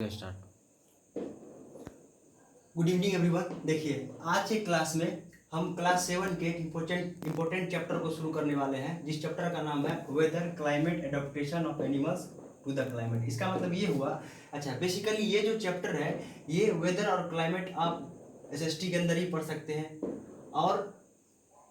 Start. Good evening everyone. देखिए, आज के क्लास में हम क्लास 7 के एक इम्पोर्टेंट चैप्टर को शुरू करने वाले हैं, जिस चैप्टर का नाम है weather climate adaptation of animals to the climate. इसका मतलब ये हुआ, अच्छा बेसिकली ये जो चैप्टर है ये वेदर और क्लाइमेट आप एसएसटी के अंदर ही पढ़ सकते हैं और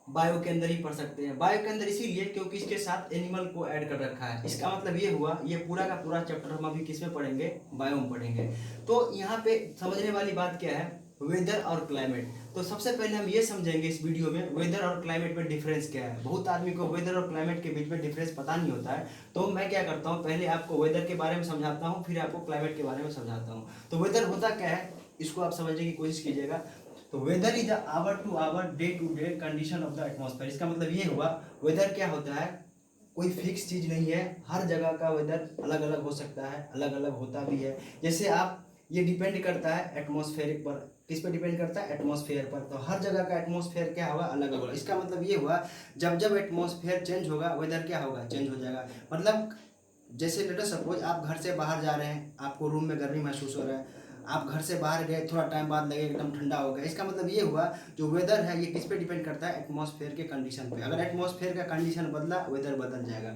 बायो के अंदर ही पढ़ सकते हैं। बायो के अंदर इसीलिए क्योंकि इसके साथ एनिमल को ऐड कर रखा है। इसका मतलब ये हुआ, ये पूरा का पूरा चैप्टर हम अभी किस में पढ़ेंगे, बायो में पढ़ेंगे। तो यहाँ पे समझने वाली बात क्या है, वेदर और क्लाइमेट। तो सबसे पहले हम ये समझेंगे इस वीडियो में वेदर और क्लाइमेट में डिफरेंस क्या है। बहुत आदमी को वेदर और क्लाइमेट के बीच में डिफरेंस पता नहीं होता है। तो मैं क्या करता हूँ, पहले आपको वेदर के बारे में समझाता हूँ, फिर आपको क्लाइमेट के बारे में समझाता हूँ। तो वेदर होता क्या है, इसको आप समझने की कोशिश कीजिएगा। तो weather is hour to hour day to day condition of the atmosphere. इसका मतलब ये हुआ, वेदर क्या होता है, कोई फिक्स चीज नहीं है। हर जगह का वेदर अलग अलग हो सकता है, अलग अलग होता भी है। जैसे आप, ये डिपेंड करता है एटमॉस्फेयर पर। किस पे डिपेंड करता है, एटमॉस्फेयर पर। तो हर जगह का एटमॉस्फेयर क्या होगा, अलग अलग। इसका मतलब ये हुआ, जब जब एटमॉस्फेयर चेंज होगा वेदर क्या होगा, चेंज हो जाएगा। मतलब जैसे लेट अस सपोज आप घर से बाहर जा रहे हैं, आपको रूम में गर्मी महसूस हो रहा है, आप घर से बाहर गए, थोड़ा टाइम बाद लगे एकदम ठंडा हो गया। इसका मतलब ये हुआ, जो वेदर है ये किस पे डिपेंड करता है, एटमॉस्फेयर के कंडीशन पे। अगर एटमॉस्फेयर का कंडीशन बदला, वेदर बदल जाएगा।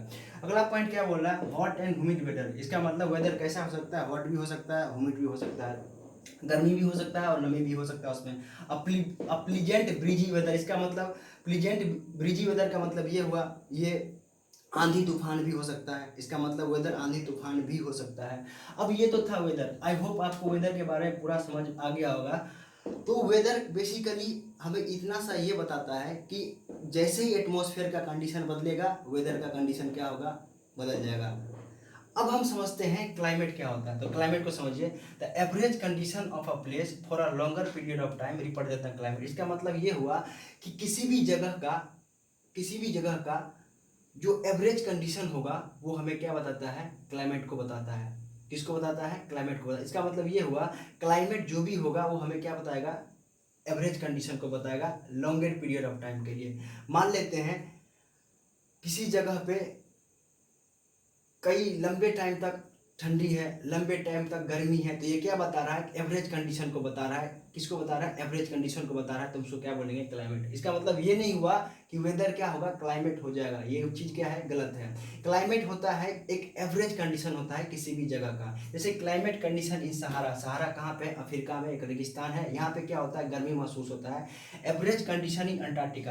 अगला पॉइंट क्या बोल रहा है, हॉट एंड ह्यूमिड वेदर। इसका मतलब वेदर कैसा हो सकता है, हॉट भी हो सकता है, ह्यूमिड भी हो सकता है, गर्मी भी हो सकता है और नमी भी हो सकता है उसमें। Pleasant breezy weather. इसका मतलब प्लीजेंट ब्रीजी वेदर का मतलब ये हुआ, ये आंधी तूफान भी हो सकता है। इसका मतलब वेदर आंधी तूफान भी हो सकता है। अब ये तो था वेदर। आई होप आपको वेदर के बारे में पूरा समझ आ गया होगा। तो वेदर बेसिकली हमें इतना सा ये बताता है कि जैसे ही एटमॉस्फेयर का कंडीशन बदलेगा, वेदर का कंडीशन क्या होगा, बदल जाएगा। अब हम समझते हैं क्लाइमेट क्या होता है। तो क्लाइमेट को समझिए, the average condition of a place for a longer period of time represent the climate. इसका मतलब ये हुआ कि किसी भी जगह का जो एवरेज कंडीशन होगा वो हमें क्या बताता है, क्लाइमेट को बताता है। किसको बताता है, क्लाइमेट को बताता है। इसका मतलब ये हुआ, क्लाइमेट जो भी होगा वो हमें क्या बताएगा, एवरेज कंडीशन को बताएगा लॉन्गर पीरियड ऑफ टाइम के लिए। मान लेते हैं किसी जगह पे कई लंबे टाइम तक ठंडी है, लंबे टाइम तक गर्मी है, तो ये क्या बता रहा है, एवरेज कंडीशन को बता रहा है। किसको बता रहा है, एवरेज कंडीशन को बता रहा है। तो उसको क्या बोलेंगे, क्लाइमेट। इसका मतलब ये नहीं हुआ कि वेदर क्या होगा, क्लाइमेट हो जाएगा। ये चीज क्या है, गलत है। क्लाइमेट होता है एक एवरेज कंडीशन होता है किसी भी जगह का। जैसे क्लाइमेट कंडीशन इन सहारा, सहारा कहाँ पे, अफ्रीका में एक रेगिस्तान है, यहाँ पे क्या होता है, गर्मी महसूस होता है। Average condition in Antarctica,